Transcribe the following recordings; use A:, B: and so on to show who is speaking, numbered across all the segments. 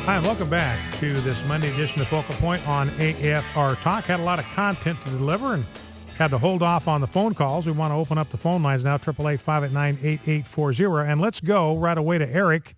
A: Hi, and welcome back to this Monday edition of Focal Point on AFR Talk. Had a lot of content to deliver and had to hold off on the phone calls. We want to open up the phone lines now, 888-589-8840. And let's go right away to Eric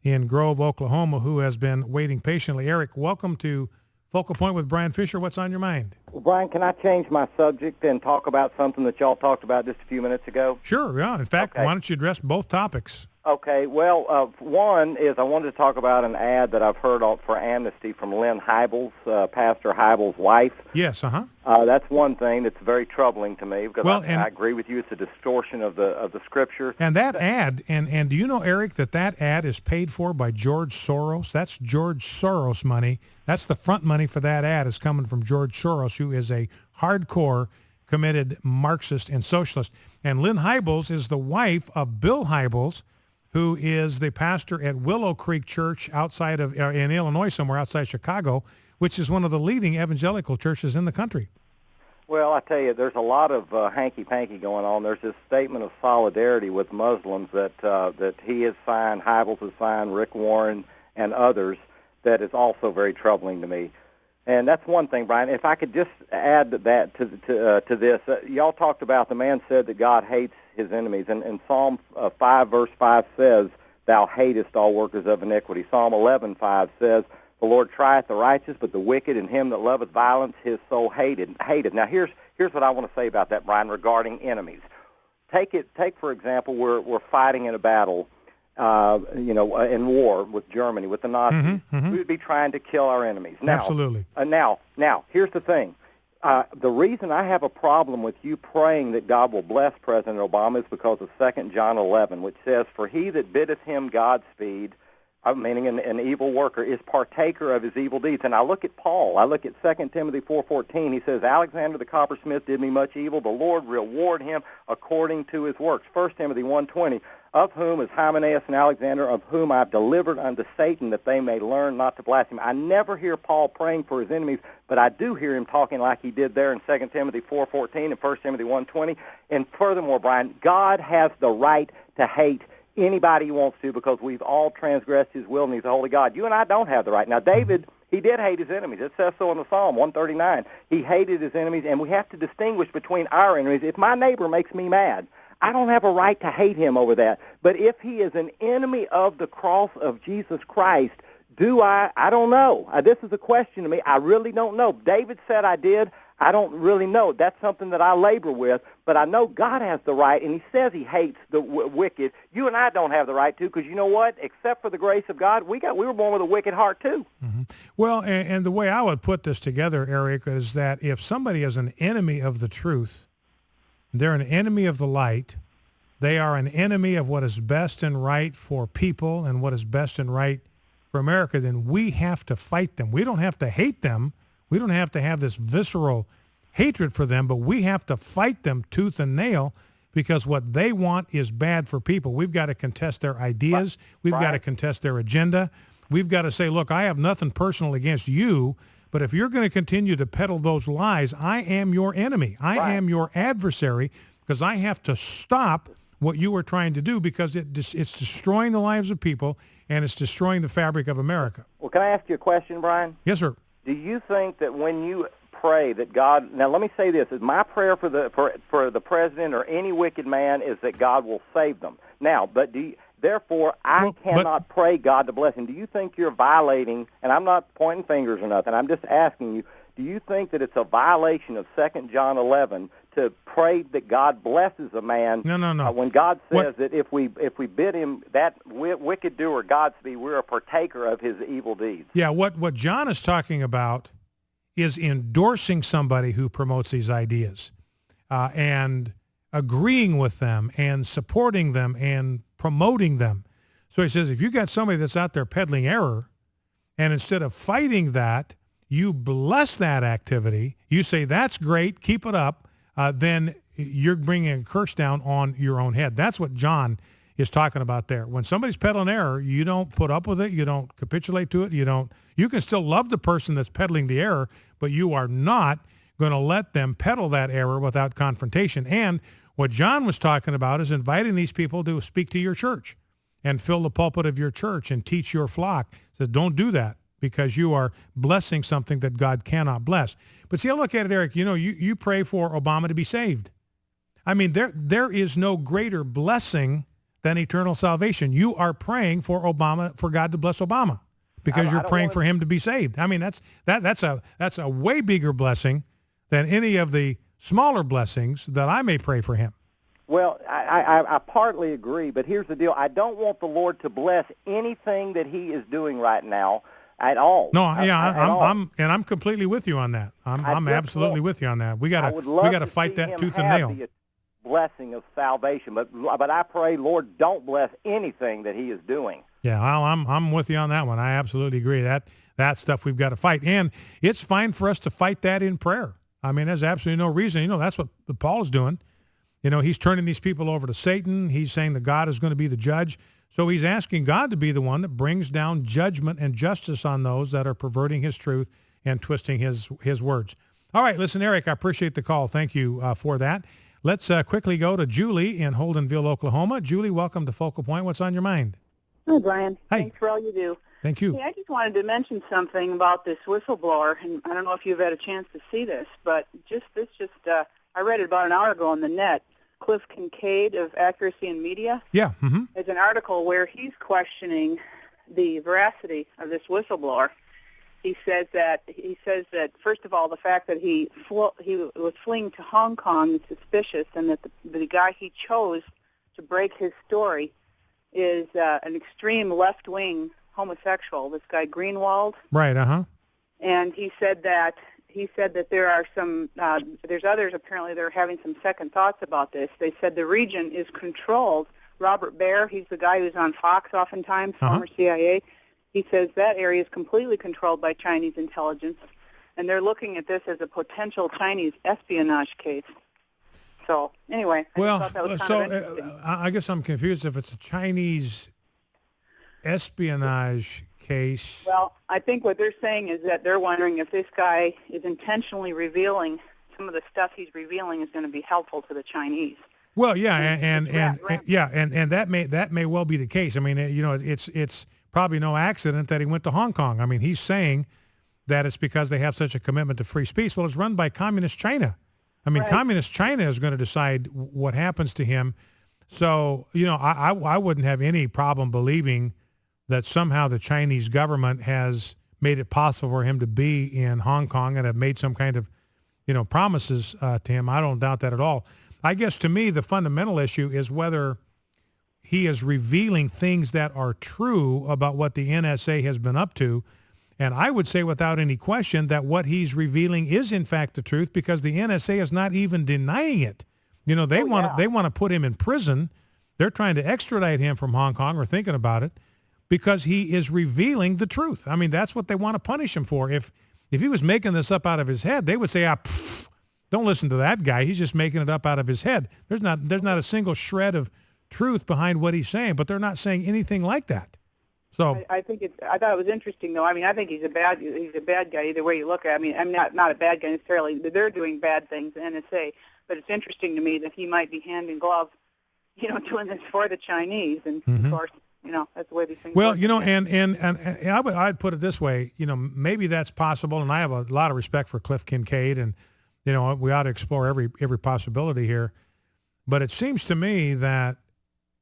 A: in Grove, Oklahoma, who has been waiting patiently. Eric, welcome to Focal Point with Brian Fisher. What's on your mind?
B: Well, Brian, can I change my subject and talk about something that y'all talked about just a few minutes ago?
A: Sure, yeah. In fact,
B: Okay.
A: Why don't you address both topics?
B: Okay, well, one is I wanted to talk about an ad that I've heard for Amnesty from Lynn Hybels, Pastor Hybels' wife.
A: Yes, uh-huh.
B: That's one thing that's very troubling to me because
A: Well,
B: I agree with you. It's a distortion of the Scripture.
A: And that ad, and do you know, Eric, that ad is paid for by George Soros? That's George Soros money. That's the front money for that ad is coming from George Soros, who is a hardcore committed Marxist and socialist. And Lynn Hybels is the wife of Bill Hybels, who is the pastor at Willow Creek Church outside of in Illinois, somewhere outside Chicago, which is one of the leading evangelical churches in the country.
B: Well, I tell you, there's a lot of hanky-panky going on. There's this statement of solidarity with Muslims that he has signed, Hybels has signed, Rick Warren, and others, that is also very troubling to me. And that's one thing, Brian. If I could just add that to this, y'all talked about the man said that God hates his enemies. And Psalm 5, verse 5 says, thou hatest all workers of iniquity. Psalm 11:5 says, the Lord trieth the righteous, but the wicked and him that loveth violence his soul hated. Now, here's what I want to say about that, Brian, regarding enemies. Take for example, we're fighting in a battle, in war with Germany, with the Nazis.
A: Mm-hmm, mm-hmm.
B: We would be trying to kill our enemies. Now,
A: absolutely.
B: Now, here's the thing. The reason I have a problem with you praying that God will bless President Obama is because of 2 John 11, which says, for he that biddeth him Godspeed, meaning an evil worker, is partaker of his evil deeds. And I look at Paul. I look at 2 Timothy 4:14. He says, Alexander the coppersmith did me much evil. The Lord reward him according to his works. 1 Timothy 1:20, of whom is Hymenaeus and Alexander, of whom I've delivered unto Satan, that they may learn not to blaspheme. I never hear Paul praying for his enemies, but I do hear him talking like he did there in 2 Timothy 4:14 and 1 Timothy 1:20. And furthermore, Brian, God has the right to hate anybody he wants to because we've all transgressed his will and he's a holy God. You and I don't have the right. Now, David, he did hate his enemies. It says so in the Psalm 139. He hated his enemies, and we have to distinguish between our enemies. If my neighbor makes me mad, I don't have a right to hate him over that. But if he is an enemy of the cross of Jesus Christ, do I? I don't know. This is a question to me. I really don't know. David said I did. I don't really know. That's something that I labor with, but I know God has the right, and he says he hates the wicked. You and I don't have the right to, because you know what? Except for the grace of God, we were born with a wicked heart too.
A: Mm-hmm. Well, and the way I would put this together, Eric, is that if somebody is an enemy of the truth, they're an enemy of the light, they are an enemy of what is best and right for people and what is best and right for America, then we have to fight them. We don't have to hate them. We don't have to have this visceral hatred for them, but we have to fight them tooth and nail because what they want is bad for people. We've got to contest their ideas. We've got to contest their agenda. We've got to say, look, I have nothing personal against you, but if you're going to continue to peddle those lies, I am your enemy. I am your adversary because I have to stop what you are trying to do because it's destroying the lives of people and it's destroying the fabric of America.
B: Well, can I ask you a question, Brian?
A: Yes, sir.
B: Do you think that when you pray that God, now let me say this, is my prayer for the president or any wicked man is that God will save them. Now, but therefore I cannot pray God to bless him. Do you think you're violating, and I'm not pointing fingers or nothing, I'm just asking you, do you think that it's a violation of 2 John 11 to pray that God blesses a man?
A: No.
B: When God says that if we bid him that wicked doer Godspeed, we're a partaker of his evil deeds.
A: Yeah, what John is talking about is endorsing somebody who promotes these ideas and agreeing with them and supporting them and promoting them. So he says, if you got somebody that's out there peddling error, and instead of fighting that, you bless that activity, you say, that's great, keep it up, then you're bringing a curse down on your own head. That's what John is talking about there. When somebody's peddling error, you don't put up with it, you don't capitulate to it, you can still love the person that's peddling the error, but you are not going to let them peddle that error without confrontation. And what John was talking about is inviting these people to speak to your church. and fill the pulpit of your church and teach your flock. He says, don't do that because you are blessing something that God cannot bless. But see, I look at it, Eric, you pray for Obama to be saved. I mean, there is no greater blessing than eternal salvation. You are praying for Obama, for God to bless Obama, because you're praying for him to be saved. I mean, that's a way bigger blessing than any of the smaller blessings that I may pray for him.
B: Well, I partly agree, but here's the deal. I don't want the Lord to bless anything that he is doing right now at all.
A: No, yeah, I'm completely with you on that. I'm absolutely with you on that. We got to fight that tooth and nail.
B: The blessing of salvation, but I pray, Lord, don't bless anything that he is doing.
A: Yeah, I'm with you on that one. I absolutely agree. That stuff we've got to fight, and it's fine for us to fight that in prayer. I mean, there's absolutely no reason. That's what Paul is doing. He's turning these people over to Satan. He's saying that God is going to be the judge. So he's asking God to be the one that brings down judgment and justice on those that are perverting his truth and twisting his words. All right, listen, Eric, I appreciate the call. Thank you for that. Let's quickly go to Julie in Holdenville, Oklahoma. Julie, welcome to Focal Point. What's on your mind?
C: Hi, Brian.
A: Hey.
C: Thanks for all you do.
A: Thank you.
C: Hey, I just wanted to mention something about this whistleblower, and I don't know if you've had a chance to see this, but I read it about an hour ago on the net. Cliff Kincaid of Accuracy in Media.
A: Yeah. Mm-hmm.
C: There's an article where he's questioning the veracity of this whistleblower. He says that first of all, the fact that he was fleeing to Hong Kong is suspicious, and that the guy he chose to break his story is an extreme left-wing homosexual. This guy Greenwald.
A: Right. Uh-huh.
C: And he said that there are there's others apparently that are having some second thoughts about this. They said the region is controlled. Robert Baer, he's the guy who's on Fox oftentimes, former CIA. He says that area is completely controlled by Chinese intelligence, and they're looking at this as a potential Chinese espionage case. So anyway, I just thought that was kind of interesting.
A: I guess I'm confused if it's a Chinese espionage case.
C: Well, I think what they're saying is that they're wondering if this guy is intentionally revealing some of the stuff he's revealing is going to be helpful to the Chinese.
A: Well, yeah, and that may well be the case. I mean, it's probably no accident that he went to Hong Kong. I mean, he's saying that it's because they have such a commitment to free speech. Well, it's run by Communist China. I mean, Communist China is going to decide what happens to him. So, I wouldn't have any problem believing that somehow the Chinese government has made it possible for him to be in Hong Kong and have made some kind of, promises to him. I don't doubt that at all. I guess to me, the fundamental issue is whether he is revealing things that are true about what the NSA has been up to. And I would say without any question that what he's revealing is in fact the truth, because the NSA is not even denying it. They want to put him in prison. They're trying to extradite him from Hong Kong, or thinking about it, because he is revealing the truth. I mean, that's what they want to punish him for. If he was making this up out of his head, they would say, don't listen to that guy. He's just making it up out of his head. There's not a single shred of truth behind what he's saying, but they're not saying anything like that. So
C: I thought it was interesting, though. I mean, I think he's a bad guy either way you look at it. I mean, I'm not a bad guy necessarily. They're doing bad things, the NSA, but it's interesting to me that he might be hand in glove, doing this for the Chinese, and of course, that's the way these things work.
A: And I'd put it this way, maybe that's possible, and I have a lot of respect for Cliff Kincaid, and we ought to explore every possibility here. But it seems to me that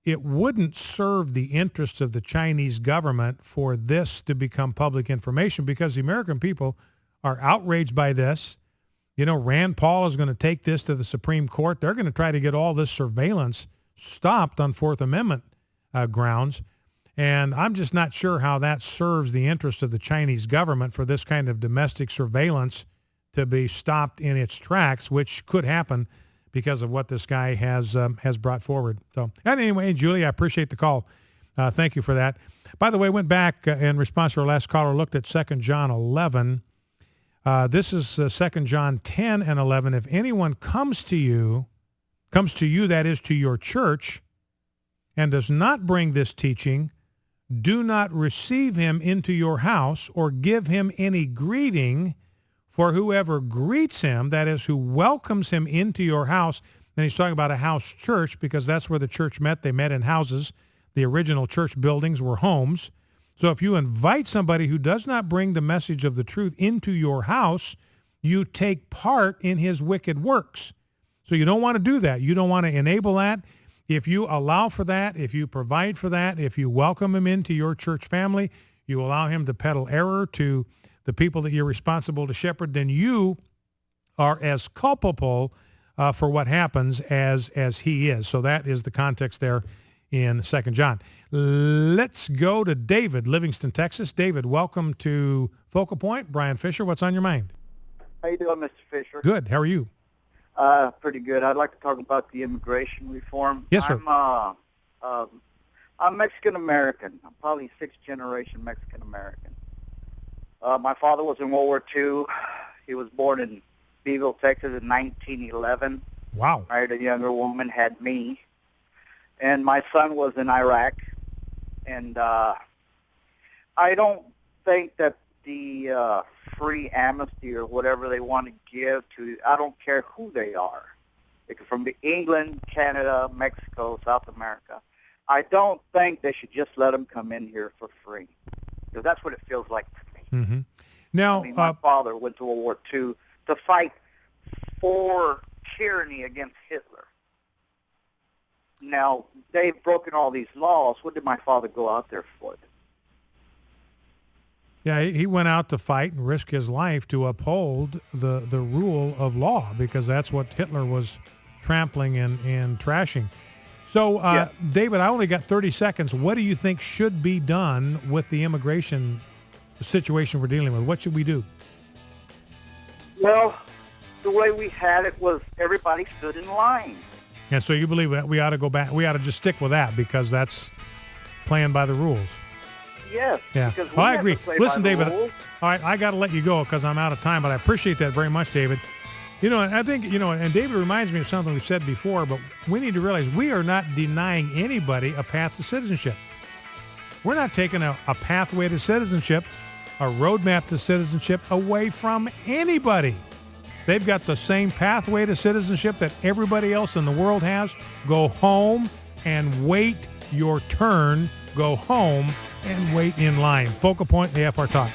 A: it wouldn't serve the interests of the Chinese government for this to become public information, because the American people are outraged by this. Rand Paul is going to take this to the Supreme Court. They're going to try to get all this surveillance stopped on Fourth Amendment grounds. And I'm just not sure how that serves the interest of the Chinese government for this kind of domestic surveillance to be stopped in its tracks, which could happen because of what this guy has brought forward. So anyway, Julie, I appreciate the call. Thank you for that. By the way, went back in response to our last caller, looked at 2 John 11. This is 2 John 10 and 11. If anyone comes to you, that is to your church, and does not bring this teaching, do not receive him into your house or give him any greeting. For whoever greets him, that is, who welcomes him into your house, and he's talking about a house church because that's where the church met. They met in houses. The original church buildings were homes. So if you invite somebody who does not bring the message of the truth into your house, you take part in his wicked works. So you don't want to do that. You don't want to enable that. If you allow for that, if you provide for that, if you welcome him into your church family, you allow him to peddle error to the people that you're responsible to shepherd, then you are as culpable for what happens as he is. So that is the context there in 2 John. Let's go to David, Livingston, Texas. David, welcome to Focal Point. Brian Fisher, what's on your mind?
D: How you doing, Mr. Fisher?
A: Good. How are you?
D: Pretty good. I'd like to talk about the immigration reform.
A: Yes, sir.
D: I'm Mexican-American. I'm probably sixth-generation Mexican-American. My father was in World War II. He was born in Beeville, Texas in 1911.
A: Wow.
D: Married a younger woman, had me. And my son was in Iraq. And I don't think that the free amnesty or whatever they want to give to, I don't care who they are, from England, Canada, Mexico, South America, I don't think they should just let them come in here for free, because that's what it feels like to me.
A: Mm-hmm. Now,
D: I mean, my father went to World War II to fight for tyranny against Hitler. Now, they've broken all these laws. What did my father go out there for?
A: yeah, he went out to fight and risk his life to uphold the rule of law, because that's what Hitler was trampling and trashing. So,
D: Yeah.
A: David, I only got 30 seconds. What do you think should be done with the immigration situation we're dealing with? What should we do?
D: Well, the way we had it was everybody stood in line.
A: And so you believe that we ought to go back, we ought to just stick with that, because that's playing by the rules.
D: Yes.
A: Yeah.
D: Because we
A: Well, I
D: have
A: agree.
D: to play
A: Listen,
D: by the
A: David,
D: rules.
A: all right, I got to let you go because I'm out of time, but I appreciate that very much, David. You know, and I think, you know, and David reminds me of something we've said before, but we need to realize we are not denying anybody a path to citizenship. We're not taking a pathway to citizenship, a roadmap to citizenship away from anybody. They've got the same pathway to citizenship that everybody else in the world has. Go home and wait your turn. Go home and wait in line. Focal Point AFR Talk.